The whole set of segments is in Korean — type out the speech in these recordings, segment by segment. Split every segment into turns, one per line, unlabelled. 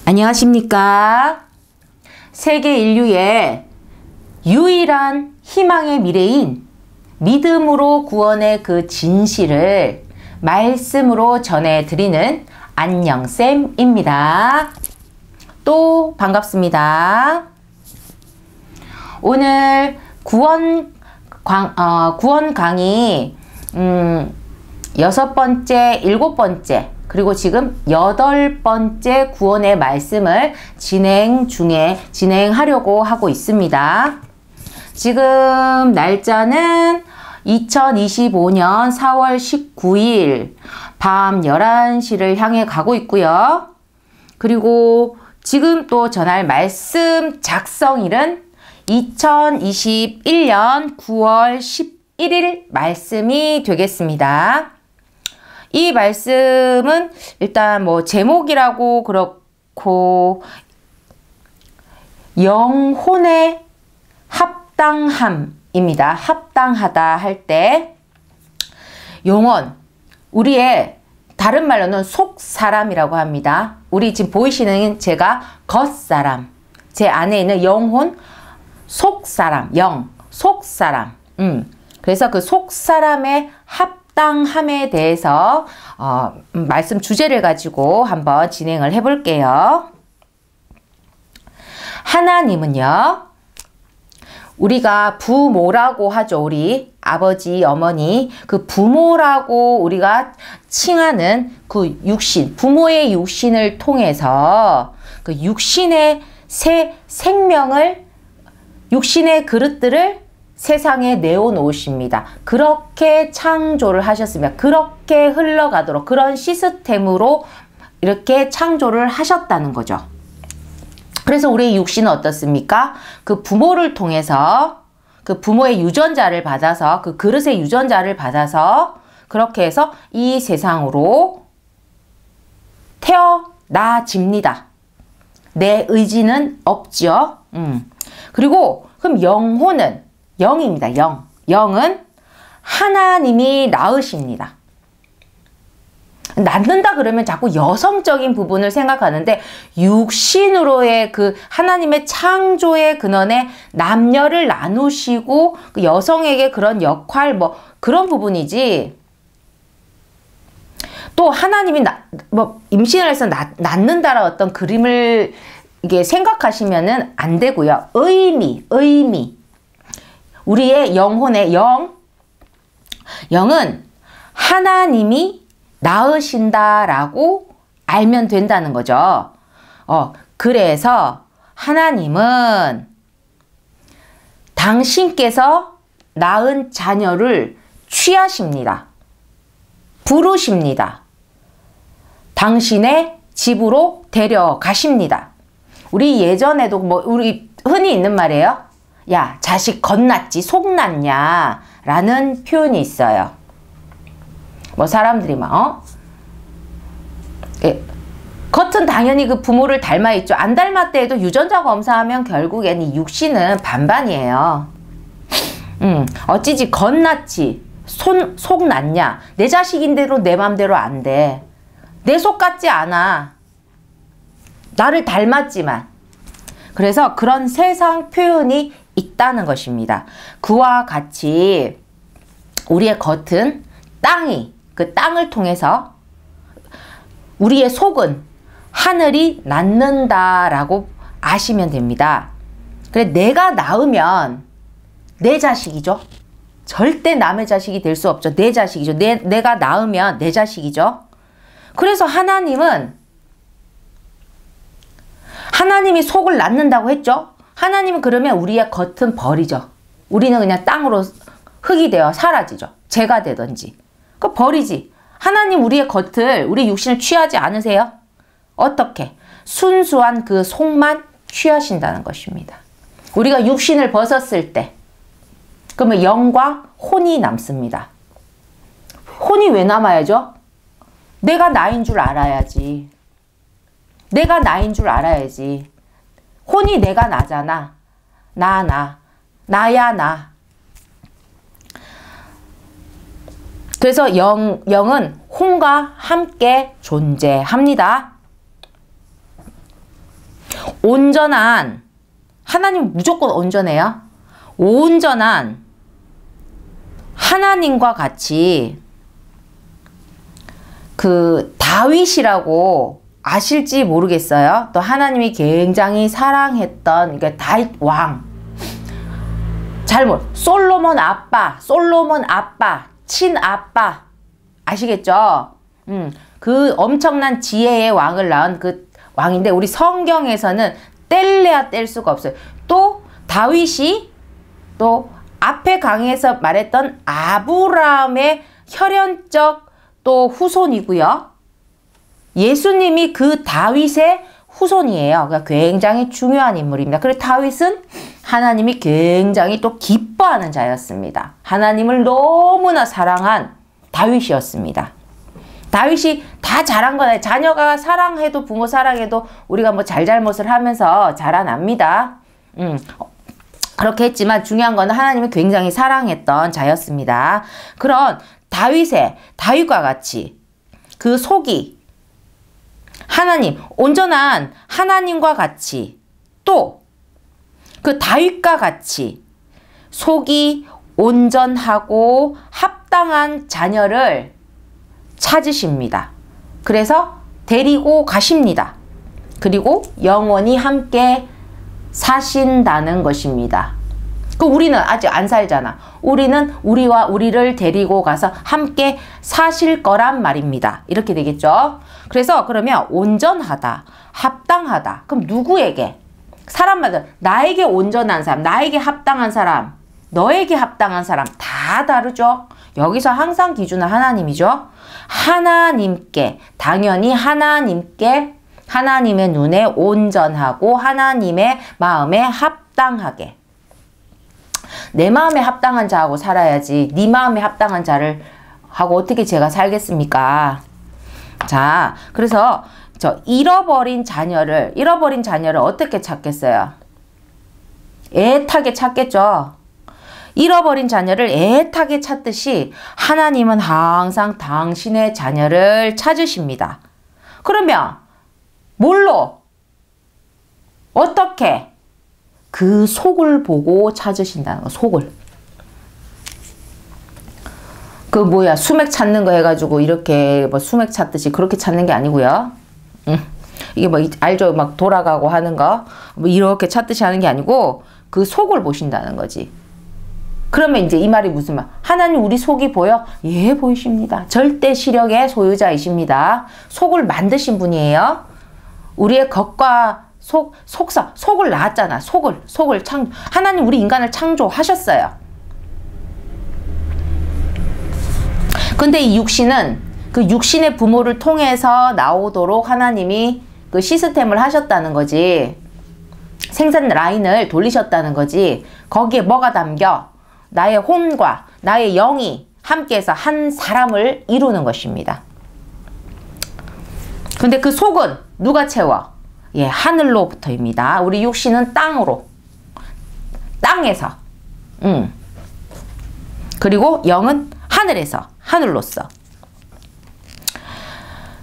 안녕하십니까? 세계 인류의 유일한 희망의 미래인 믿음으로 구원의 그 진실을 말씀으로 전해드리는 안녕쌤입니다. 또 반갑습니다. 오늘 구원 강의 6번째, 7번째 그리고 지금 8번째 구원의 말씀을 진행하려고 하고 있습니다. 지금 날짜는 2025년 4월 19일 밤 11시를 향해 가고 있고요. 그리고 지금 또 전할 말씀 작성일은 2021년 9월 11일 말씀이 되겠습니다. 이 말씀은 일단 뭐 제목이라고 그렇고 영혼의 합당함입니다. 합당하다 할 때 영혼, 우리의 다른 말로는 속사람이라고 합니다. 우리 지금 보이시는 제가 겉사람, 제 안에 있는 영혼, 속사람, 속사람. 그래서 그 속사람의 합당함에 대해서 말씀 주제를 가지고 한번 진행을 해볼게요. 하나님은요, 우리가 부모라고 하죠. 우리 아버지, 어머니, 그 부모라고 우리가 칭하는 그 육신, 부모의 육신을 통해서 그 육신의 새 생명을, 육신의 그릇들을 세상에 내어놓으십니다. 그렇게 창조를 하셨습니다. 그렇게 흘러가도록 그런 시스템으로 이렇게 창조를 하셨다는 거죠. 그래서 우리의 육신은 어떻습니까? 그 부모를 통해서 그 부모의 유전자를 받아서 그 그릇의 유전자를 받아서 그렇게 해서 이 세상으로 태어나집니다. 내 의지는 없죠. 그리고 그럼 영혼은 영입니다. 영은 하나님이 낳으십니다. 낳는다 그러면 자꾸 여성적인 부분을 생각하는데 육신으로의 그 하나님의 창조의 근원에 남녀를 나누시고 그 여성에게 그런 역할 뭐 그런 부분이지, 또 하나님이 임신을 해서 낳는다라 어떤 그림을 이게 생각하시면은 안 되고요. 의미 우리의 영혼의 영은 하나님이 낳으신다라고 알면 된다는 거죠. 그래서 하나님은 당신께서 낳은 자녀를 취하십니다. 부르십니다. 당신의 집으로 데려가십니다. 우리 예전에도 우리 흔히 있는 말이에요. 야, 자식 겉났지 속났냐 라는 표현이 있어요. 뭐 사람들이 겉은 당연히 그 부모를 닮아 있죠. 안 닮았다 해도 유전자 검사하면 결국엔 이 육신은 반반이에요. 어찌지 겉났지 속났냐, 내 자식인데도 내 맘대로 안 돼. 내 속 같지 않아. 나를 닮았지만. 그래서 그런 세상 표현이 있다는 것입니다. 그와 같이 우리의 겉은 그 땅을 통해서 우리의 속은 하늘이 낳는다라고 아시면 됩니다. 그래, 내가 낳으면 내 자식이죠. 절대 남의 자식이 될 수 없죠. 내 자식이죠. 내가 낳으면 내 자식이죠. 그래서 하나님이 속을 낳는다고 했죠. 하나님은 그러면 우리의 겉은 버리죠. 우리는 그냥 땅으로 흙이 되어 사라지죠. 재가 되든지. 그 버리지. 하나님 우리의 겉을, 우리 육신을 취하지 않으세요? 어떻게? 순수한 그 속만 취하신다는 것입니다. 우리가 육신을 벗었을 때 그러면 영과 혼이 남습니다. 혼이 왜 남아야죠? 내가 나인 줄 알아야지. 내가 나인 줄 알아야지. 혼이 내가 나잖아. 나야 나. 그래서 영은 혼과 함께 존재합니다. 온전한, 하나님 무조건 온전해요. 온전한 하나님과 같이 그 다윗이라고 아실지 모르겠어요. 또 하나님이 굉장히 사랑했던 그러니까 다윗 왕. 솔로몬 아빠, 친아빠 아시겠죠? 그 엄청난 지혜의 왕을 낳은 그 왕인데 우리 성경에서는 뗄래야 뗄 수가 없어요. 또 다윗이 또 앞에 강의에서 말했던 아브라함의 혈연적 또 후손이고요. 예수님이 그 다윗의 후손이에요. 그러니까 굉장히 중요한 인물입니다. 그리고 다윗은 하나님이 굉장히 또 기뻐하는 자였습니다. 하나님을 너무나 사랑한 다윗이었습니다. 다윗이 다 잘한 거네. 자녀가 사랑해도 부모 사랑해도 우리가 뭐 잘잘못을 하면서 자라납니다. 그렇게 했지만 중요한 거는 하나님이 굉장히 사랑했던 자였습니다. 그런 다윗과 같이 그 속이 하나님, 온전한 하나님과 같이 또 그 다윗과 같이 속이 온전하고 합당한 자녀를 찾으십니다. 그래서 데리고 가십니다. 그리고 영원히 함께 사신다는 것입니다. 그 우리는 아직 안 살잖아. 우리는 우리와 우리를 데리고 가서 함께 사실 거란 말입니다. 이렇게 되겠죠. 그래서 그러면 온전하다, 합당하다. 그럼 누구에게? 사람마다 나에게 온전한 사람, 나에게 합당한 사람, 너에게 합당한 사람 다 다르죠. 여기서 항상 기준은 하나님이죠. 하나님께, 당연히 하나님께, 하나님의 눈에 온전하고 하나님의 마음에 합당하게. 내 마음에 합당한 자하고 살아야지 네 마음에 합당한 자를 하고 어떻게 제가 살겠습니까? 자, 그래서 저 잃어버린 자녀를 어떻게 찾겠어요? 애타게 찾겠죠. 잃어버린 자녀를 애타게 찾듯이 하나님은 항상 당신의 자녀를 찾으십니다. 그러면 뭘로? 어떻게? 그 속을 보고 찾으신다는 거, 속을. 그 뭐야, 수맥 찾는 거 해가지고 이렇게 뭐 수맥 찾듯이 그렇게 찾는 게 아니고요. 이게 뭐 알죠? 막 돌아가고 하는 거 뭐 이렇게 찾듯이 하는 게 아니고 그 속을 보신다는 거지. 그러면 이제 이 말이 무슨 말? 하나님 우리 속이 보여? 예, 보이십니다. 절대 시력의 소유자이십니다. 속을 만드신 분이에요. 우리의 겉과 속을 낳았잖아. 속을 하나님 우리 인간을 창조하셨어요. 근데 이 육신은 그 육신의 부모를 통해서 나오도록 하나님이 그 시스템을 하셨다는 거지. 생산 라인을 돌리셨다는 거지. 거기에 뭐가 담겨? 나의 혼과 나의 영이 함께해서 한 사람을 이루는 것입니다. 근데 그 속은 누가 채워? 예, 하늘로부터입니다. 우리 육신은 땅에서. 그리고 영은 하늘에서, 하늘로서.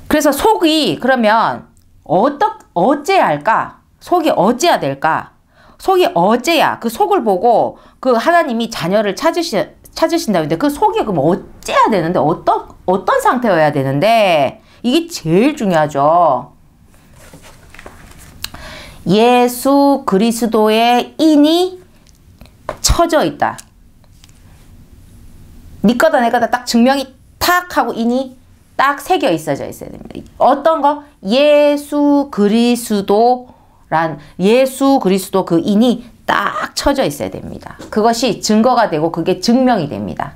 그래서 속이 그러면 어째야 할까? 속이 어째야 될까? 속이 어째야? 그 속을 보고 그 하나님이 자녀를 찾으신다는데 그 속이 그럼 어째야 되는데 어떤 상태여야 되는데 이게 제일 중요하죠. 예수 그리스도의 인이 쳐져 있다. 네 거다 내 거다 딱 증명이 탁 하고 인이 딱 새겨 있어야 됩니다. 어떤 거? 예수 그리스도 그 인이 딱 쳐져 있어야 됩니다. 그것이 증거가 되고 그게 증명이 됩니다.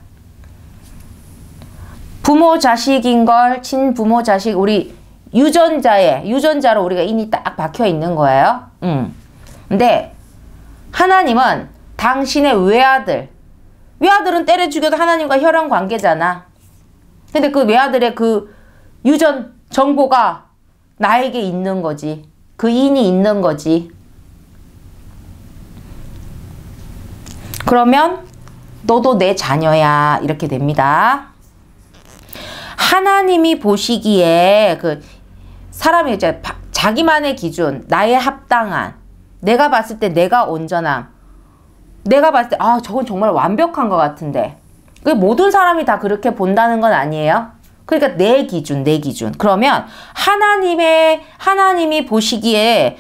부모 자식인 걸 친부모 자식 우리 유전자로 우리가 인이 딱 박혀 있는 거예요. 근데 하나님은 당신의 외아들은 때려 죽여도 하나님과 혈연 관계잖아. 근데 그 외아들의 그 유전 정보가 나에게 있는 거지. 그 인이 있는 거지. 그러면 너도 내 자녀야 이렇게 됩니다. 하나님이 보시기에 그 사람이 이제 자기만의 기준, 나의 합당한, 내가 봤을 때 내가 온전함, 내가 봤을 때 아 저건 정말 완벽한 것 같은데, 모든 사람이 다 그렇게 본다는 건 아니에요. 그러니까 내 기준, 내 기준. 그러면 하나님이 보시기에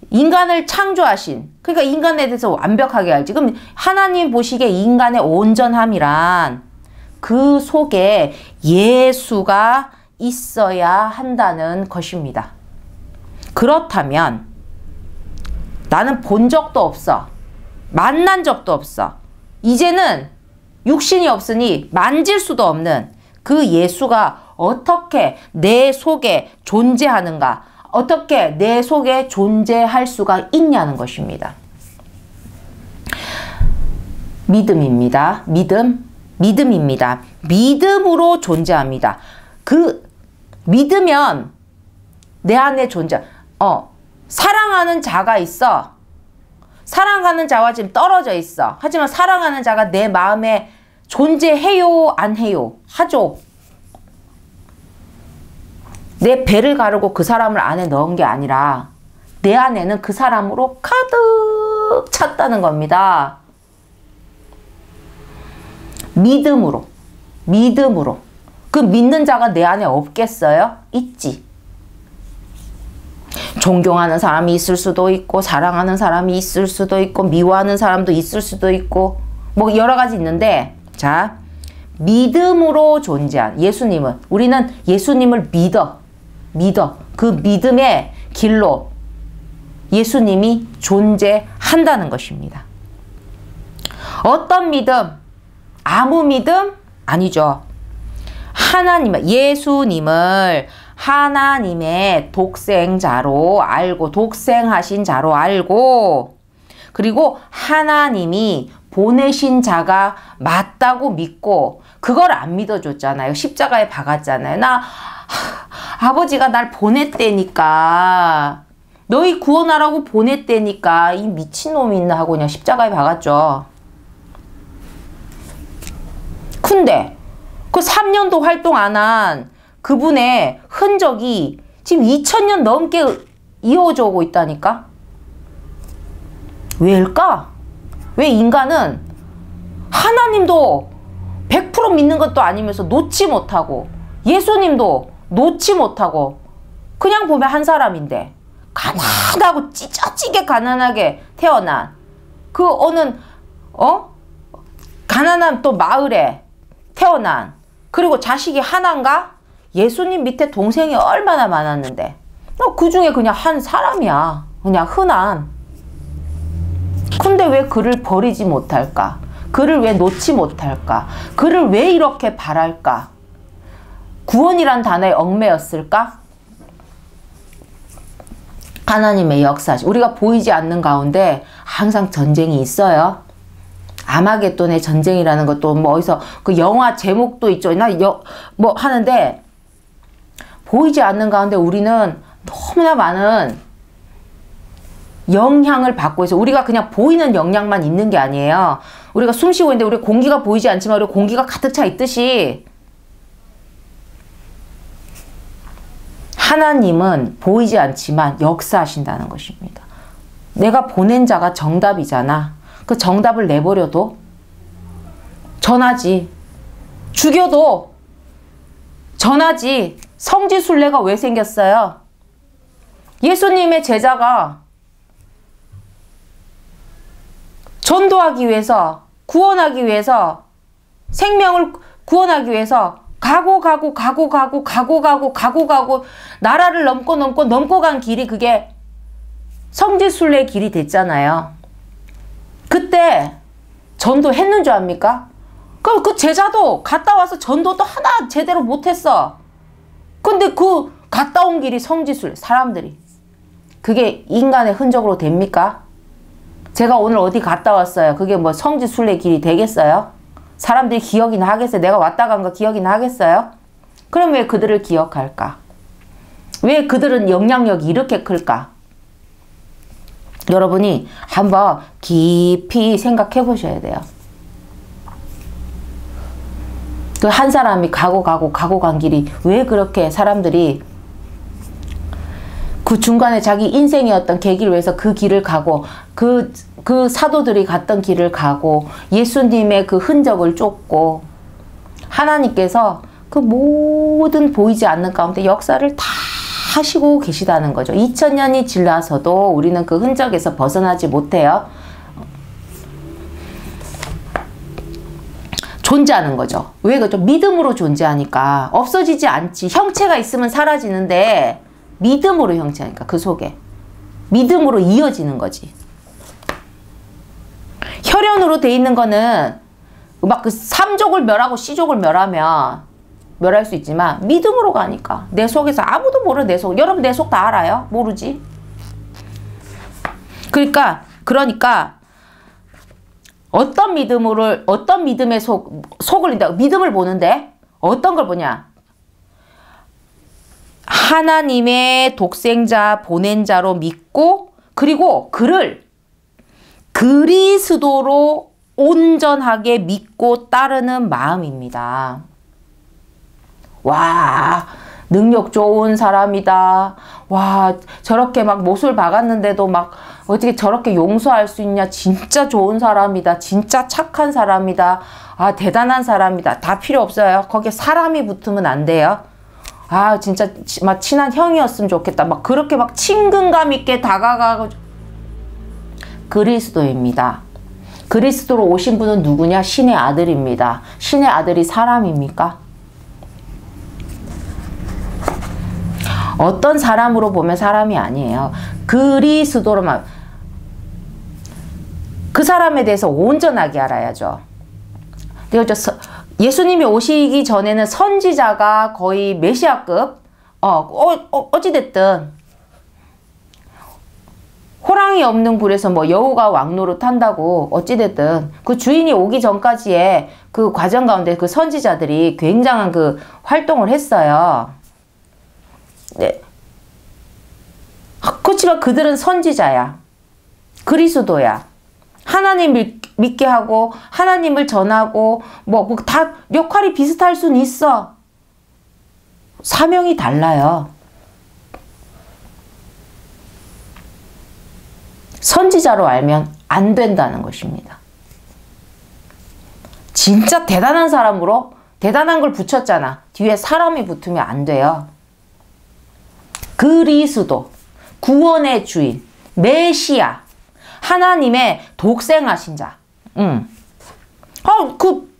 인간을 창조하신, 그러니까 인간에 대해서 완벽하게 알지. 그럼 하나님 보시기에 인간의 온전함이란 그 속에 예수가 있어야 한다는 것입니다. 그렇다면 나는 본 적도 없어. 만난 적도 없어. 이제는 육신이 없으니 만질 수도 없는 그 예수가 어떻게 내 속에 존재하는가, 어떻게 내 속에 존재할 수가 있냐는 것입니다. 믿음입니다. 믿음입니다. 믿음으로 존재합니다. 믿으면 내 안에 사랑하는 자가 있어. 사랑하는 자와 지금 떨어져 있어. 하지만 사랑하는 자가 내 마음에 존재해요? 안 해요? 하죠. 내 배를 가르고 그 사람을 안에 넣은 게 아니라 내 안에는 그 사람으로 가득 찼다는 겁니다. 믿음으로. 그 믿는 자가 내 안에 없겠어요? 있지. 존경하는 사람이 있을 수도 있고, 사랑하는 사람이 있을 수도 있고, 미워하는 사람도 있을 수도 있고, 뭐 여러 가지 있는데, 자, 믿음으로 존재한 예수님은, 우리는 예수님을 믿어. 그 믿음의 길로 예수님이 존재한다는 것입니다. 어떤 믿음? 아무 믿음? 아니죠. 예수님을 하나님의 독생자로 알고, 독생하신 자로 알고, 그리고 하나님이 보내신 자가 맞다고 믿고, 그걸 안 믿어줬잖아요. 십자가에 박았잖아요. 아버지가 날 보냈대니까, 너희 구원하라고 보냈대니까 이 미친놈이 있나 하고 그냥 십자가에 박았죠. 근데 그 3년도 활동 안 한 그분의 흔적이 지금 2000년 넘게 이어져 오고 있다니까? 왜일까? 왜 인간은 하나님도 100% 믿는 것도 아니면서 놓지 못하고, 예수님도 놓지 못하고, 그냥 보면 한 사람인데 가난하고 찢어지게 가난하게 태어난 그 어느 가난한 또 마을에 태어난, 그리고 자식이 하나인가? 예수님 밑에 동생이 얼마나 많았는데 그 중에 그냥 한 사람이야. 그냥 흔한. 근데 왜 그를 버리지 못할까? 그를 왜 놓지 못할까? 그를 왜 이렇게 바랄까? 구원이란 단어에 얽매였을까? 하나님의 역사. 우리가 보이지 않는 가운데 항상 전쟁이 있어요. 아마겟돈의 전쟁이라는 것도 뭐 어디서 그 영화 제목도 있죠. 뭐 하는데, 보이지 않는 가운데 우리는 너무나 많은 영향을 받고 있어요. 우리가 그냥 보이는 영향만 있는 게 아니에요. 우리가 숨 쉬고 있는데 우리 공기가 보이지 않지만 우리 공기가 가득 차 있듯이, 하나님은 보이지 않지만 역사하신다는 것입니다. 내가 보낸 자가 정답이잖아. 그 정답을 내버려도, 전하지. 죽여도 전하지. 성지순례가 왜 생겼어요? 예수님의 제자가 전도하기 위해서, 구원하기 위해서, 생명을 구원하기 위해서 가고 나라를 넘고 간 길이 그게 성지순례의 길이 됐잖아요. 그때 전도했는 줄 압니까? 그럼 그 제자도 갔다 와서 전도도 하나 제대로 못했어. 근데 그 갔다 온 길이 성지순례, 사람들이. 그게 인간의 흔적으로 됩니까? 제가 오늘 어디 갔다 왔어요. 그게 뭐 성지순례 길이 되겠어요? 사람들이 기억이나 하겠어요? 내가 왔다 간 거 기억이나 하겠어요? 그럼 왜 그들을 기억할까? 왜 그들은 영향력이 이렇게 클까? 여러분이 한번 깊이 생각해 보셔야 돼요. 그 한 사람이 가고 간 길이 왜 그렇게 사람들이 그 중간에 자기 인생의 어떤 계기를 위해서 그 길을 가고 그 사도들이 갔던 길을 가고 예수님의 그 흔적을 쫓고 하나님께서 그 모든 보이지 않는 가운데 역사를 다 하시고 계시다는 거죠. 2000년이 지나서도 우리는 그 흔적에서 벗어나지 못해요. 존재하는 거죠. 왜 그러죠? 믿음으로 존재하니까. 없어지지 않지. 형체가 있으면 사라지는데 믿음으로 형체하니까 그 속에. 믿음으로 이어지는 거지. 혈연으로 돼 있는 거는 막 그 3족을 멸하고 C족을 멸하면 멸할 수 있지만 믿음으로 가니까 내 속에서 아무도 모르는 내 속. 여러분 내 속 다 알아요? 모르지? 그러니까 어떤 믿음의 속을 믿음을 보는데 어떤 걸 보냐? 하나님의 독생자 보낸 자로 믿고 그리고 그를 그리스도로 온전하게 믿고 따르는 마음입니다. 와, 능력 좋은 사람이다. 와, 저렇게 막 못을 박았는데도 막 어떻게 저렇게 용서할 수 있냐. 진짜 좋은 사람이다. 진짜 착한 사람이다. 아, 대단한 사람이다. 다 필요 없어요. 거기에 사람이 붙으면 안 돼요. 아, 진짜 막 친한 형이었으면 좋겠다. 막 그렇게 막 친근감 있게 다가가고 그리스도입니다. 그리스도로 오신 분은 누구냐? 신의 아들입니다. 신의 아들이 사람입니까? 어떤 사람으로 보면 사람이 아니에요. 그리스도로만 그 사람에 대해서 온전하게 알아야죠. 예수님이 오시기 전에는 선지자가 거의 메시아급 어찌됐든 호랑이 없는 굴에서 뭐 여우가 왕노릇 한다고 어찌됐든 그 주인이 오기 전까지의 그 과정 가운데 그 선지자들이 굉장한 그 활동을 했어요. 네. 그렇지만 그들은 선지자야. 그리스도야. 하나님 믿게 하고 하나님을 전하고 뭐 다 역할이 비슷할 수는 있어. 사명이 달라요. 선지자로 알면 안 된다는 것입니다. 진짜 대단한 사람으로 대단한 걸 붙였잖아. 뒤에 사람이 붙으면 안 돼요. 그리스도, 구원의 주인, 메시아, 하나님의 독생하신 자. 그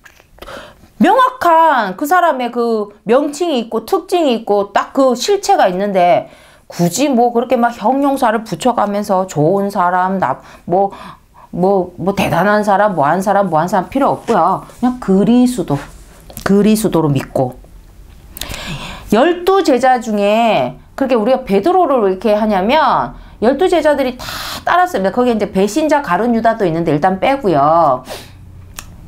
명확한 그 사람의 그 명칭이 있고 특징이 있고 딱 그 실체가 있는데 굳이 뭐 그렇게 막 형용사를 붙여가면서 좋은 사람, 뭐 대단한 사람, 뭐한 사람 필요 없고요. 그냥 그리스도로 믿고. 12제자 중에 그렇게 우리가 베드로를 왜 이렇게 하냐면 12제자들이 다 따랐습니다. 거기에 이제 배신자 가룟 유다도 있는데 일단 빼고요.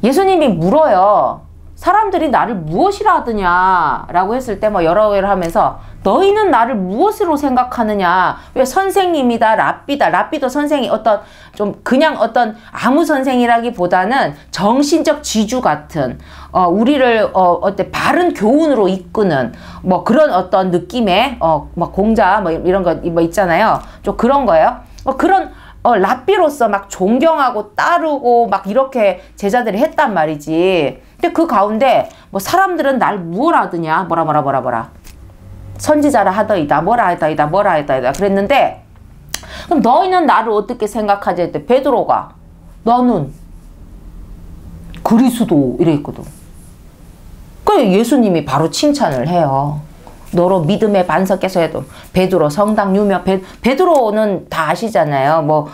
예수님이 물어요. 사람들이 나를 무엇이라 하느냐 라고 했을 때 뭐 여러 개를 하면서 너희는 나를 무엇으로 생각하느냐. 왜 선생님이다, 랍비다. 랍비도 선생이 그냥 아무 선생이라기보다는 정신적 지주 같은, 우리를, 바른 교훈으로 이끄는, 뭐 그런 어떤 느낌의, 막 공자, 뭐 이런 거, 뭐 있잖아요. 좀 그런 거예요. 그런, 랍비로서 막 존경하고 따르고 막 이렇게 제자들이 했단 말이지. 근데 그 가운데 뭐 사람들은 날 무엇 하느냐. 뭐라. 선지자라 하더이다. 뭐라 하더이다. 그랬는데 그럼 너희는 나를 어떻게 생각하지? 했대. 베드로가 너는 그리스도 이랬거든. 그래 예수님이 바로 칭찬을 해요. 너로 믿음의 반석에서 해도 베드로 성당 유명 베드로는 다 아시잖아요.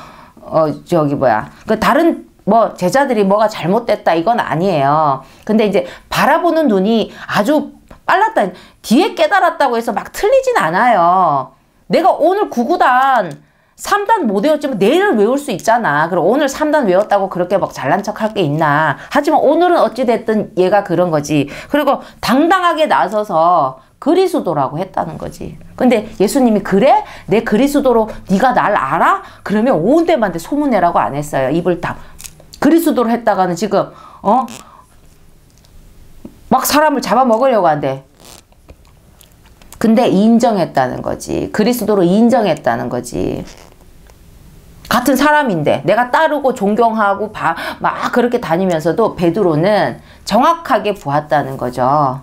그 다른 뭐 제자들이 뭐가 잘못됐다 이건 아니에요. 근데 이제 바라보는 눈이 아주 빨랐다. 뒤에 깨달았다고 해서 막 틀리진 않아요. 내가 오늘 9구단 3단 못 외웠지만 내일은 외울 수 있잖아. 그럼 오늘 3단 외웠다고 그렇게 막 잘난 척 할 게 있나. 하지만 오늘은 어찌됐든 얘가 그런 거지. 그리고 당당하게 나서서 그리스도라고 했다는 거지. 근데 예수님이 그래? 내 그리스도로 네가 날 알아? 그러면 온 데만데 소문내라고 안 했어요. 입을 다. 그리스도로 했다가는 지금 막 사람을 잡아먹으려고 한대. 근데 인정했다는 거지. 그리스도로 인정했다는 거지. 같은 사람인데 내가 따르고 존경하고 막 그렇게 다니면서도 베드로는 정확하게 보았다는 거죠.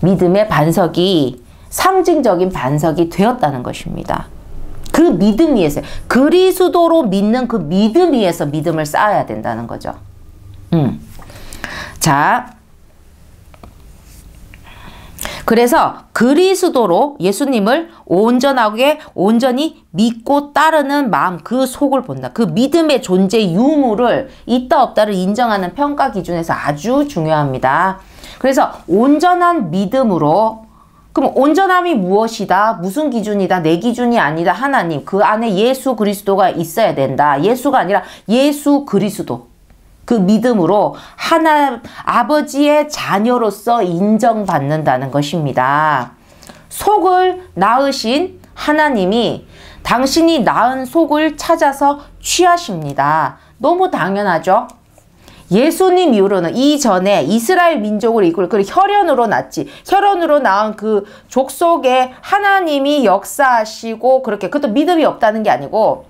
믿음의 반석이 상징적인 반석이 되었다는 것입니다. 그 믿음 위에서 그리스도로 믿는 그 믿음 위에서 믿음을 쌓아야 된다는 거죠. 자, 그래서 그리스도로 예수님을 온전히 믿고 따르는 마음, 그 속을 본다. 그 믿음의 존재 유무를 있다 없다를 인정하는 평가 기준에서 아주 중요합니다. 그래서 온전한 믿음으로, 그럼 온전함이 무엇이다? 무슨 기준이다? 내 기준이 아니다. 하나님, 그 안에 예수 그리스도가 있어야 된다. 예수가 아니라 예수 그리스도. 그 믿음으로 아버지의 자녀로서 인정받는다는 것입니다. 속을 낳으신 하나님이 당신이 낳은 속을 찾아서 취하십니다. 너무 당연하죠? 예수님 이후로는 이전에 이스라엘 민족을 이끌 그 혈연으로 낳지. 혈연으로 낳은 그 족속에 하나님이 역사하시고 그렇게 그것도 믿음이 없다는 게 아니고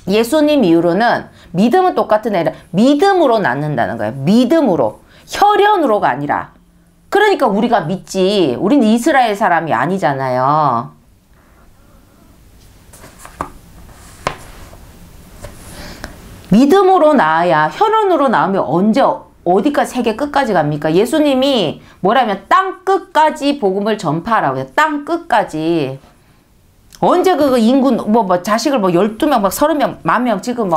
예수님 이후로는 믿음은 똑같은 애라 믿음으로 낳는다는 거예요. 믿음으로. 혈연으로가 아니라. 그러니까 우리가 믿지. 우린 이스라엘 사람이 아니잖아요. 믿음으로 낳아야 혈연으로 낳으면 언제 어디까지 세계 끝까지 갑니까? 예수님이 뭐라면 땅 끝까지 복음을 전파하라고 해요. 땅 끝까지. 언제 그 인구 자식을 12명 막 30명 10,000명 지금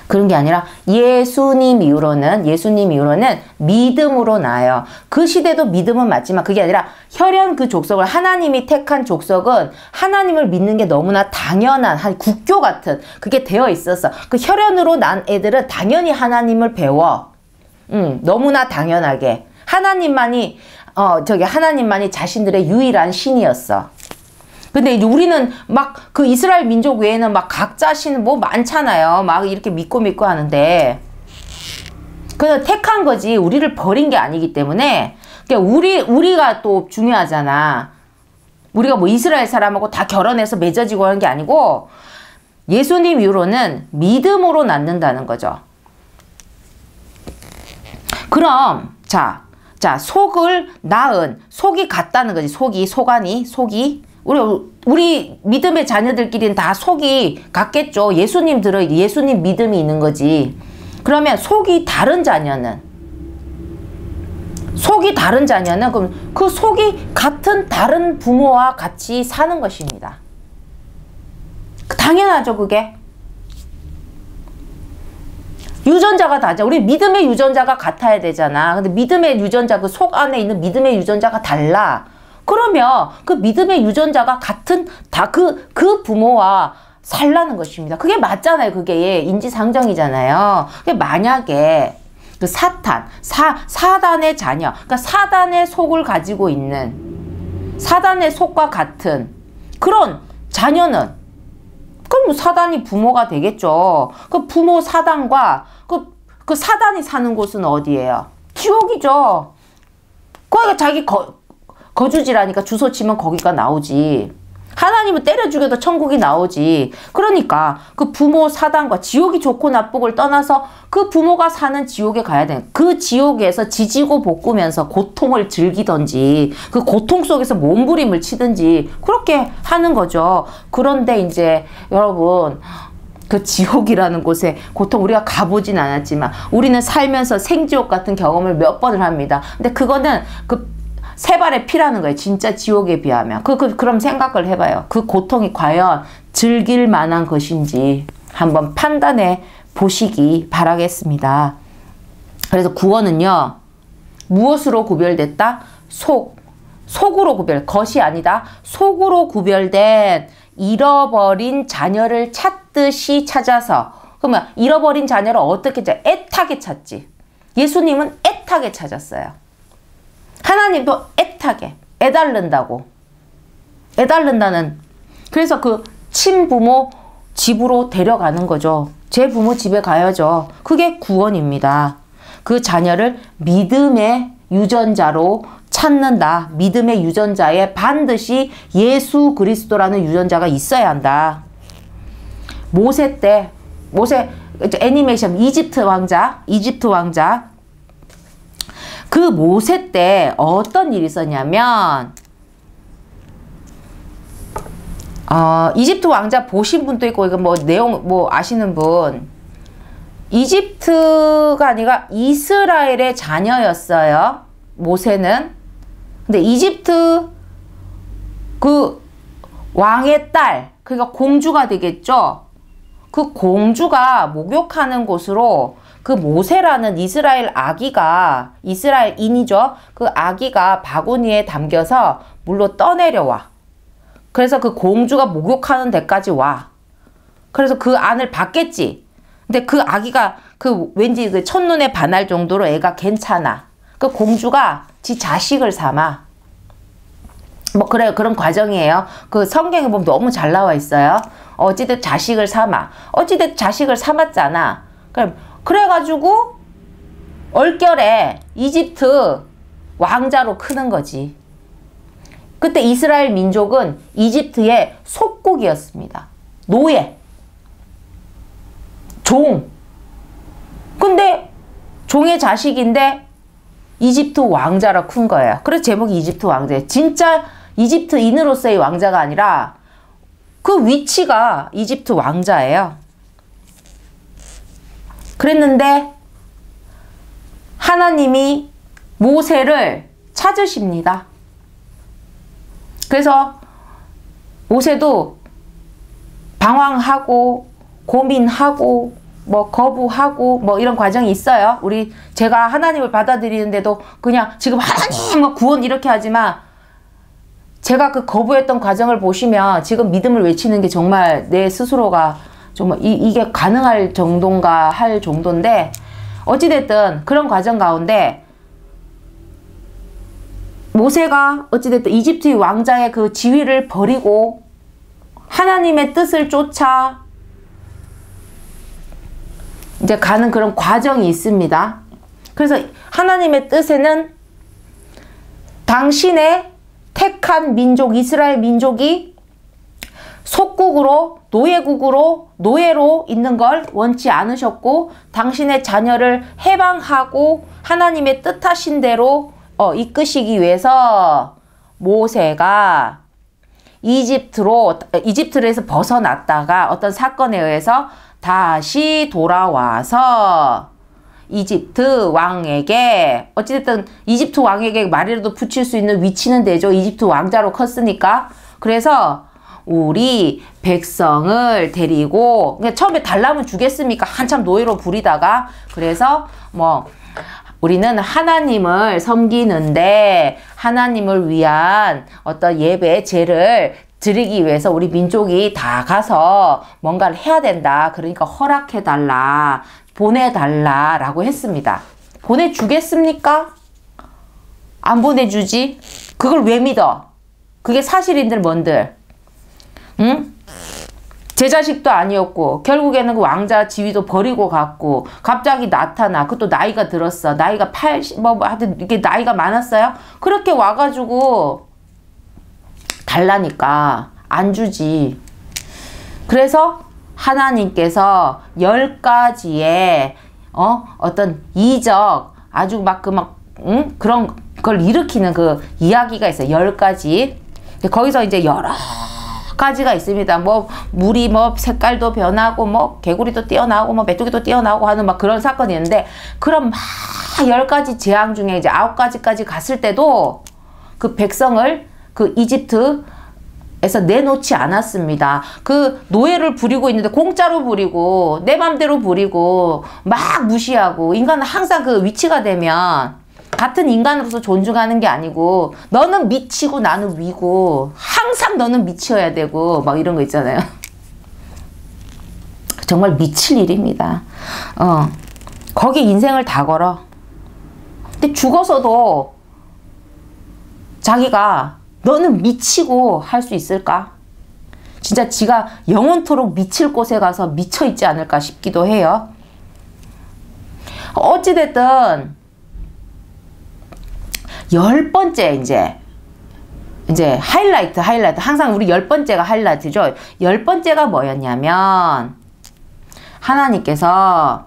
그런 게 아니라 예수님 이후로는 믿음으로 나아요. 그 시대도 믿음은 맞지만 그게 아니라 혈연 그 족속을 하나님이 택한 족속은 하나님을 믿는 게 너무나 당연한 한 국교 같은 그게 되어 있었어. 그 혈연으로 난 애들은 당연히 하나님을 배워. 너무나 당연하게. 하나님만이 자신들의 유일한 신이었어. 근데 이제 우리는 막 그 이스라엘 민족 외에는 막 각자 신 뭐 많잖아요. 막 이렇게 믿고 하는데. 그냥 택한 거지. 우리를 버린 게 아니기 때문에. 그러니까 우리가 또 중요하잖아. 우리가 뭐 이스라엘 사람하고 다 결혼해서 맺어지고 하는 게 아니고 예수님 이후로는 믿음으로 낳는다는 거죠. 그럼, 자, 속을 낳은, 속이 같다는 거지. 속이. 우리 믿음의 자녀들끼리는 다 속이 같겠죠. 예수님 믿음이 있는 거지. 그러면 속이 다른 자녀는 그럼 그 속이 같은 다른 부모와 같이 사는 것입니다. 당연하죠, 그게. 유전자가 다죠. 우리 믿음의 유전자가 같아야 되잖아. 근데 믿음의 유전자, 그 속 안에 있는 믿음의 유전자가 달라. 그러면 그 믿음의 유전자가 같은 그 부모와 살라는 것입니다. 그게 맞잖아요. 그게 인지상정이잖아요. 만약에 그 사단의 자녀, 그러니까 사단의 속을 가지고 있는 사단의 속과 같은 그런 자녀는 그럼 사단이 부모가 되겠죠. 그 부모 사단과 그 사단이 사는 곳은 어디예요? 지옥이죠. 거기가 자기 거주지라니까 주소 치면 거기가 나오지. 하나님은 때려 죽여도 천국이 나오지. 그러니까 그 부모 사단과 지옥이 좋고 나쁘고를 떠나서 그 부모가 사는 지옥에 가야 돼. 그 지옥에서 지지고 볶으면서 고통을 즐기던지 그 고통 속에서 몸부림을 치든지 그렇게 하는 거죠. 그런데 이제 여러분 그 지옥이라는 곳에 고통 우리가 가보진 않았지만 우리는 살면서 생지옥 같은 경험을 몇 번을 합니다. 근데 그거는 세 발의 피라는 거예요. 진짜 지옥에 비하면. 그럼 생각을 해봐요. 그 고통이 과연 즐길 만한 것인지 한번 판단해 보시기 바라겠습니다. 그래서 구원은요. 무엇으로 구별됐다? 속으로 것이 아니다. 속으로 구별된 잃어버린 자녀를 찾듯이 찾아서 그러면 잃어버린 자녀를 어떻게 애타게 찾지. 예수님은 애타게 찾았어요. 하나님도 애타게 애달른다는 그래서 그 친부모 집으로 데려가는 거죠. 제 부모 집에 가야죠. 그게 구원입니다. 그 자녀를 믿음의 유전자로 찾는다. 믿음의 유전자에 반드시 예수 그리스도라는 유전자가 있어야 한다. 모세 때, 모세 애니메이션 이집트 왕자, 그 모세 때 어떤 일이 있었냐면, 이집트 왕자 보신 분도 있고, 이거 뭐 내용 뭐 아시는 분, 이집트가 아니라 이스라엘의 자녀였어요. 모세는. 근데 이집트 그 왕의 딸, 그러니까 공주가 되겠죠. 그 공주가 목욕하는 곳으로 그 모세라는 이스라엘 아기가, 이스라엘인이죠. 그 아기가 바구니에 담겨서 물로 떠내려와. 그래서 그 공주가 목욕하는 데까지 와. 그래서 그 안을 봤겠지. 근데 그 아기가 그 왠지 그 첫눈에 반할 정도로 애가 괜찮아. 그 공주가 지 자식을 삼아. 뭐 그래요. 그런 과정이에요. 그 성경에 보면 너무 잘 나와 있어요. 어찌됐든 자식을 삼아. 어찌됐든 자식을 삼았잖아. 그래가지고 얼결에 이집트 왕자로 크는 거지. 그때 이스라엘 민족은 이집트의 속국이었습니다. 노예. 종. 근데 종의 자식인데 이집트 왕자라 큰 거예요. 그래서 제목이 이집트 왕자예요. 진짜 이집트인으로서의 왕자가 아니라 그 위치가 이집트 왕자예요. 그랬는데 하나님이 모세를 찾으십니다. 그래서 모세도 방황하고 고민하고 뭐 거부하고 뭐 이런 과정이 있어요. 제가 하나님을 받아들이는데도 그냥 지금 하나님 뭐 구원 이렇게 하지만 제가 그 거부했던 과정을 보시면 지금 믿음을 외치는 게 정말 내 스스로가 정말 이게 가능할 정도인가 할 정도인데, 어찌됐든 그런 과정 가운데 모세가 어찌됐든 이집트 왕자의 그 지위를 버리고 하나님의 뜻을 쫓아 이제 가는 그런 과정이 있습니다. 그래서 하나님의 뜻에는 당신의 택한 민족, 이스라엘 민족이 속국으로, 노예국으로, 노예로 있는 걸 원치 않으셨고, 당신의 자녀를 해방하고 하나님의 뜻하신 대로 이끄시기 위해서 모세가 이집트에서 벗어났다가 어떤 사건에 의해서 다시 돌아와서 이집트 왕에게, 어찌됐든 이집트 왕에게 말이라도 붙일 수 있는 위치는 되죠. 이집트 왕자로 컸으니까. 그래서 우리 백성을 데리고, 그러니까 처음에 달라면 주겠습니까? 한참 노예로 부리다가. 그래서 뭐 우리는 하나님을 섬기는데 하나님을 위한 어떤 예배, 제를 드리기 위해서 우리 민족이 다 가서 뭔가를 해야 된다. 그러니까 허락해달라, 보내달라라고 했습니다. 보내주겠습니까? 안 보내주지? 그걸 왜 믿어? 그게 사실인들 뭔들? 응? 제 자식도 아니었고 결국에는 그 왕자 지위도 버리고 갔고, 갑자기 나타나. 그것도 나이가 들었어. 나이가 80, 하여튼 이게 나이가 많았어요. 그렇게 와가지고 달라니까 안 주지. 그래서 하나님께서 10가지의 어떤 이적, 아주 그런 걸 일으키는 그 이야기가 있어요. 10가지. 거기서 이제 여러 가지가 있습니다. 뭐 물이 뭐 색깔도 변하고 뭐 개구리도 뛰어나오고 뭐 메뚜기도 뛰어나오고 하는 막 그런 사건이 있는데, 그런 막 10가지 재앙 중에 이제 9가지까지 갔을 때도 그 백성을 그 이집트에서 내놓지 않았습니다. 그 노예를 부리고 있는데 공짜로 부리고 내 맘대로 부리고 막 무시하고, 인간은 항상 그 위치가 되면 같은 인간으로서 존중하는 게 아니고 너는 미치고 나는 위고, 항상 너는 미쳐야 되고 막 이런 거 있잖아요. 정말 미칠 일입니다. 거기 인생을 다 걸어. 근데 죽어서도 자기가 너는 미치고 할 수 있을까? 진짜 지가 영원토록 미칠 곳에 가서 미쳐 있지 않을까 싶기도 해요. 어찌됐든 10번째 이제 하이라이트. 항상 우리 10번째가 하이라이트죠. 10번째가 뭐였냐면, 하나님께서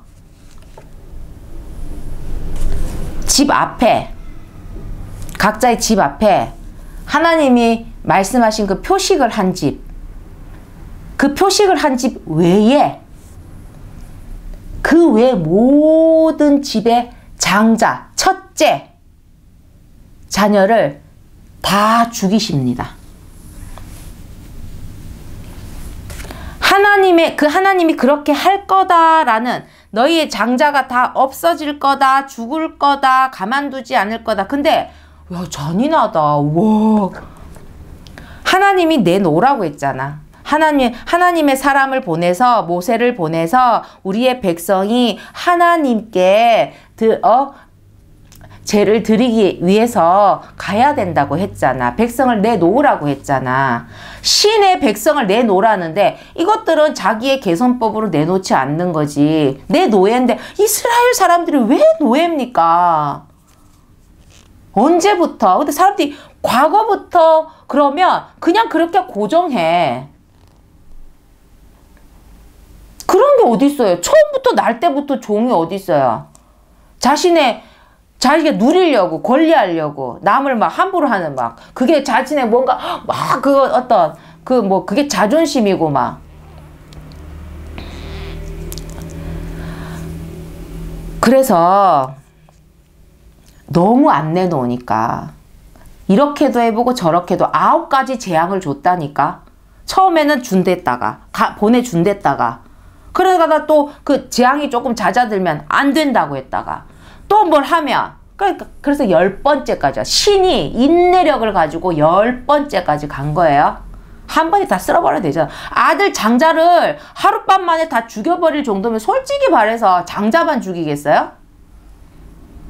집 앞에, 각자의 집 앞에 하나님이 말씀하신 그 표식을 한 집, 그 표식을 한 집 외에 그 외 모든 집의 장자, 첫째 자녀를 다 죽이십니다. 하나님이 그렇게 할 거다라는, 너희의 장자가 다 없어질 거다, 죽을 거다, 가만두지 않을 거다. 근데 야, 잔인하다. 와, 하나님이 내놓으라고 했잖아. 하나님의 사람을 보내서, 모세를 보내서 우리의 백성이 하나님께 죄를 드리기 위해서 가야 된다고 했잖아. 백성을 내놓으라고 했잖아. 신의 백성을 내놓으라는데 이것들은 자기의 개선법으로 내놓지 않는 거지. 내 노예인데 이스라엘 사람들이 왜 노예입니까? 언제부터? 근데 사람들이 과거부터 그러면 그냥 그렇게 고정해. 그런 게 어디 있어요? 처음부터 날 때부터 종이 어디 있어요? 자기가 누리려고, 권리하려고, 남을 막 함부로 하는 그게 자신의 뭔가, 그게 자존심이고 그래서, 너무 안 내놓으니까, 이렇게도 해보고 저렇게도 9가지 재앙을 줬다니까. 처음에는 보내준댔다가, 그러다가 또 그 재앙이 조금 잦아들면 안 된다고 했다가, 또 뭘 하면, 그래서 10번째까지, 신이 인내력을 가지고 10번째까지 간 거예요. 한 번에 다 쓸어버려야 되잖아. 아들 장자를 하룻밤 만에 다 죽여버릴 정도면 솔직히 말해서 장자만 죽이겠어요?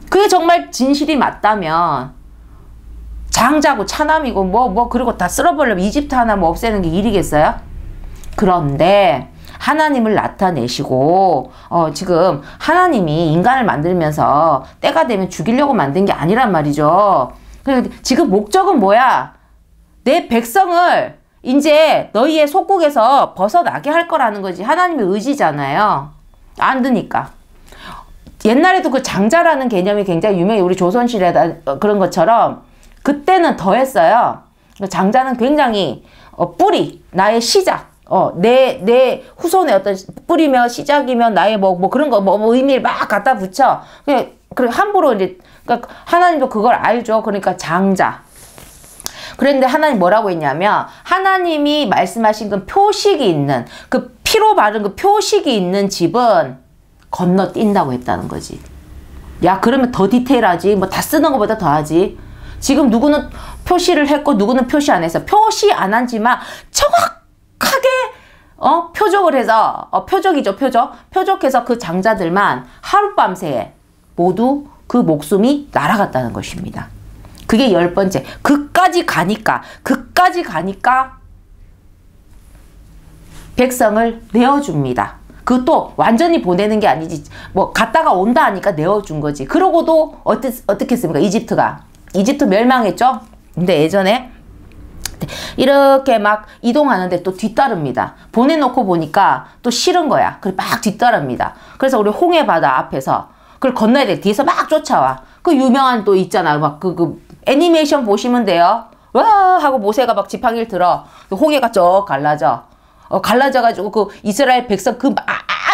그게 정말 진실이 맞다면, 장자고 차남이고 그리고 다 쓸어버리려면 이집트 하나 없애는 게 일이겠어요? 그런데 하나님을 나타내시고 지금 하나님이 인간을 만들면서 때가 되면 죽이려고 만든 게 아니란 말이죠. 지금 목적은 뭐야? 내 백성을 이제 너희의 속국에서 벗어나게 할 거라는 거지. 하나님의 의지잖아요. 안 되니까. 옛날에도 그 장자라는 개념이 굉장히 유명해. 우리 조선시대다 그런 것처럼 그때는 더 했어요. 장자는 굉장히 뿌리, 나의 시작, 내 후손의 어떤 뿌리며 시작이며 나의 그런 거 의미를 막 갖다 붙여. 그래 함부로 이제, 그러니까 하나님도 그걸 알죠. 그러니까 장자. 그런데 하나님 뭐라고 했냐면, 하나님이 말씀하신 그 표식이 있는, 그 피로 바른 그 표식이 있는 집은 건너뛴다고 했다는 거지. 야, 그러면 더 디테일하지. 다 쓰는 것보다 더 하지. 지금 누구는 표시를 했고 누구는 표시 안 했어. 표시 안 한지만 정확하게 표적을 해서 표적이죠. 표적해서 그 장자들만 하룻밤새에 모두 그 목숨이 날아갔다는 것입니다. 그게 10번째. 그까지 가니까 백성을 내어줍니다. 그것도 완전히 보내는 게 아니지. 갔다가 온다 하니까 내어준 거지. 그러고도 어떻게 했습니까? 이집트 멸망했죠? 근데 예전에 이렇게 막 이동하는데 또 뒤따릅니다. 보내놓고 보니까 또 싫은 거야. 그래 막 뒤따릅니다. 그래서 우리 홍해 바다 앞에서 그걸 건너야 돼. 뒤에서 막 쫓아와. 그 유명한 또 있잖아. 그 애니메이션 보시면 돼요. 와 하고 모세가 막 지팡이를 들어. 홍해가 쭉 갈라져. 갈라져가지고 그 이스라엘 백성 그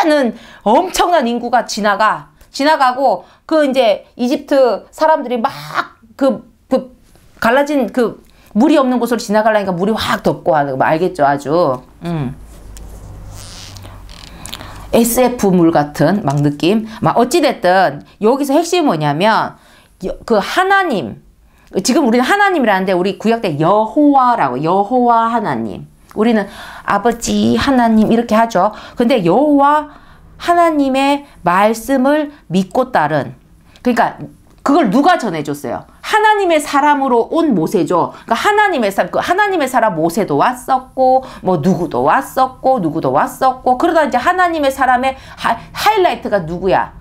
많은 엄청난 인구가 지나가고 그 이제 이집트 사람들이 막 갈라진 물이 없는 곳으로 지나가려니까 물이 확 덮고 하는 거 알겠죠? 아주. SF물 같은 막 느낌. 어찌됐든 여기서 핵심이 뭐냐면 그 하나님. 지금 우리는 하나님이라는데 우리 구약 때 여호와 하나님. 우리는 아버지 하나님 이렇게 하죠. 근데 여호와 하나님의 말씀을 믿고 따른, 그러니까 그걸 누가 전해줬어요? 하나님의 사람으로 온 모세죠. 그러니까 하나님의 사람 모세도 왔었고, 누구도 왔었고, 그러다 이제 하나님의 사람의 하이라이트가 누구야?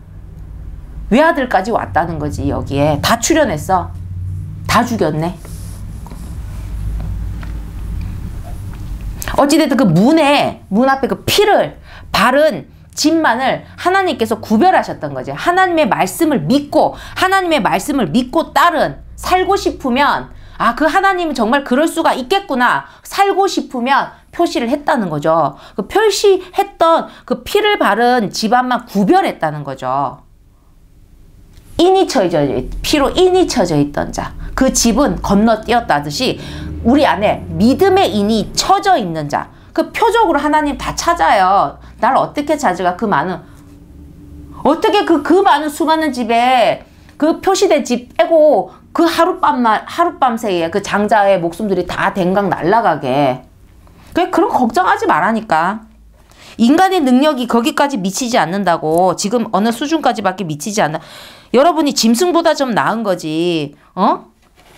외아들까지 왔다는 거지, 여기에. 다 출연했어. 다 죽였네. 어찌됐든 그 문 앞에 그 피를 바른 집만을 하나님께서 구별하셨던 거지. 하나님의 말씀을 믿고 따른, 살고 싶으면 그 하나님은 정말 그럴 수가 있겠구나, 살고 싶으면 표시를 했다는 거죠. 그 표시했던 그 피를 바른 집안만 구별했다는 거죠. 피로 인이 쳐져 있던 자, 그 집은 건너뛰었다듯이 우리 안에 믿음의 인이 쳐져 있는 자, 그 표적으로 하나님 다 찾아요. 날 어떻게 찾으가? 어떻게 그 많은 수많은 집에 그 표시된 집 빼고 그 하룻밤 사이에 그 장자의 목숨들이 다 댕강 날아가게. 그런 걱정하지 말라니까. 인간의 능력이 거기까지 미치지 않는다고. 지금 어느 수준까지밖에 미치지 않나. 여러분이 짐승보다 좀 나은 거지.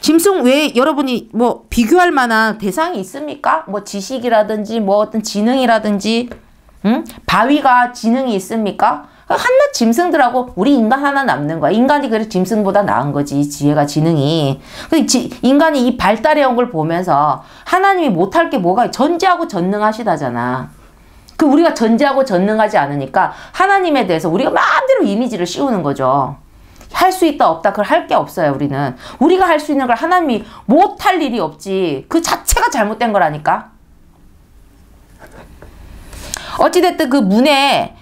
짐승 왜 여러분이 뭐 비교할 만한 대상이 있습니까? 뭐 지식이라든지 뭐 어떤 지능이라든지, 바위가 지능이 있습니까? 한낱 짐승들하고 우리 인간 하나 남는 거야. 인간이 그래서 짐승보다 나은 거지, 지혜가, 지능이. 인간이 이 발달해온 걸 보면서 하나님이 못할 게 뭐가, 전지하고 전능하시다잖아. 우리가 전지하고 전능하지 않으니까 하나님에 대해서 우리가 마음대로 이미지를 씌우는 거죠. 할 수 있다 없다 그걸 할 게 없어요. 우리는 우리가 할 수 있는 걸 하나님이 못할 일이 없지. 그 자체가 잘못된 거라니까. 어찌됐든 그 문에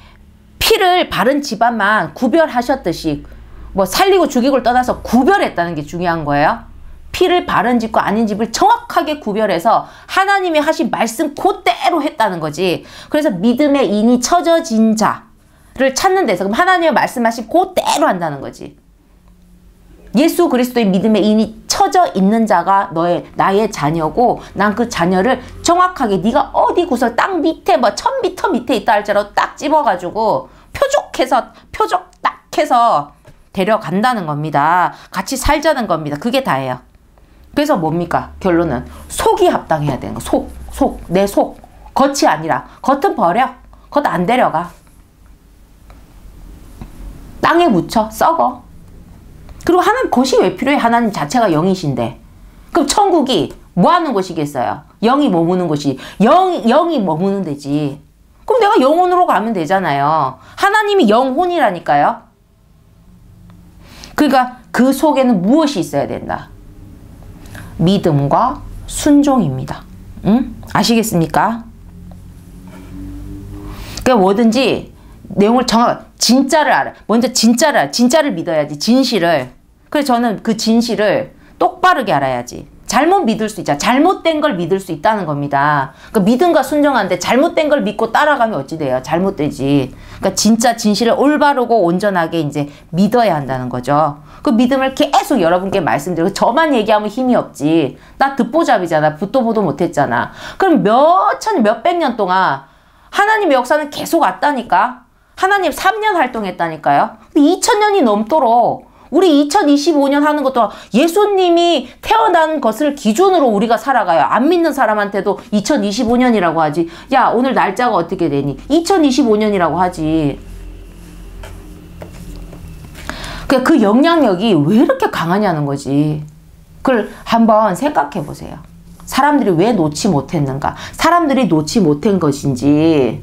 피를 바른 집안만 구별하셨듯이, 뭐 살리고 죽이고를 떠나서 구별했다는 게 중요한 거예요. 피를 바른 집과 아닌 집을 정확하게 구별해서 하나님이 하신 말씀 그대로 했다는 거지. 그래서 믿음의 인이 쳐져진 자를 찾는 데서 그럼 하나님의 말씀하신 그대로 한다는 거지. 예수 그리스도의 믿음의 인이 쳐져 있는 자가 나의 자녀고, 난 그 자녀를 정확하게 네가 어디 구석 땅 밑에 뭐 1000m 밑에 있다 할지라도 딱 집어가지고 표적 딱 해서 데려간다는 겁니다. 같이 살자는 겁니다. 그게 다예요. 그래서 뭡니까? 결론은 속이 합당해야 되는 거. 내 속. 겉이 아니라. 겉은 버려. 겉 안 데려가. 땅에 묻혀. 썩어. 그리고 하나님 겉이 왜 필요해? 하나님 자체가 영이신데. 그럼 천국이 뭐 하는 곳이겠어요? 영이 머무는 곳이. 영이 머무는 데지. 그럼 내가 영혼으로 가면 되잖아요. 하나님이 영혼이라니까요. 그러니까 그 속에는 무엇이 있어야 된다? 믿음과 순종입니다. 아시겠습니까? 그러니까 뭐든지 내용을 진짜를 알아. 먼저 진짜를 믿어야지. 진실을. 그래서 저는 그 진실을 똑바르게 알아야지. 잘못 믿을 수 있잖아. 잘못된 걸 믿을 수 있다는 겁니다. 그러니까 믿음과 순종하는데 잘못된 걸 믿고 따라가면 어찌 돼요? 잘못되지. 그러니까 진짜 진실을 올바르고 온전하게 이제 믿어야 한다는 거죠. 그 믿음을 계속 여러분께 말씀드리고, 저만 얘기하면 힘이 없지. 나 듣보잡이잖아. 듣도 보도 못했잖아. 그럼 몇백 년 동안 하나님의 역사는 계속 왔다니까. 하나님 3년 활동했다니까요. 2000년이 넘도록 우리 2025년 하는 것도 예수님이 태어난 것을 기준으로 우리가 살아가요. 안 믿는 사람한테도 2025년이라고 하지. 야, 오늘 날짜가 어떻게 되니? 2025년이라고 하지. 그 영향력이 왜 이렇게 강하냐는 거지. 그걸 한번 생각해 보세요. 사람들이 왜 놓지 못했는가? 사람들이 놓지 못한 것인지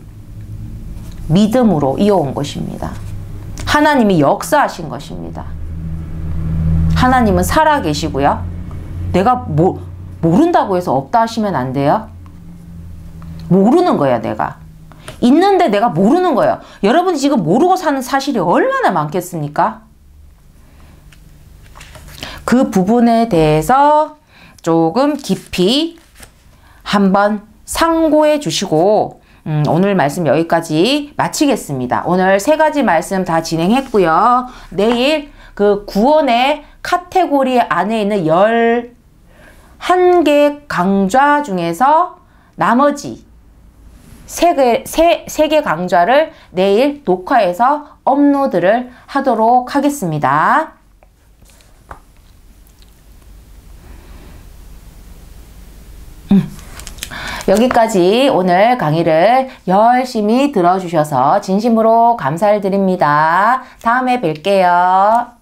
믿음으로 이어온 것입니다. 하나님이 역사하신 것입니다. 하나님은 살아계시고요. 내가 모른다고 해서 없다 하시면 안 돼요. 모르는 거야, 내가. 있는데 내가 모르는 거예요. 여러분이 지금 모르고 사는 사실이 얼마나 많겠습니까? 그 부분에 대해서 조금 깊이 한번 상고해 주시고, 오늘 말씀 여기까지 마치겠습니다. 오늘 3가지 말씀 다 진행했고요. 내일 그 구원의 카테고리 안에 있는 11개 강좌 중에서 나머지 3개 강좌를 내일 녹화해서 업로드를 하도록 하겠습니다. 여기까지 오늘 강의를 열심히 들어주셔서 진심으로 감사를 드립니다. 다음에 뵐게요.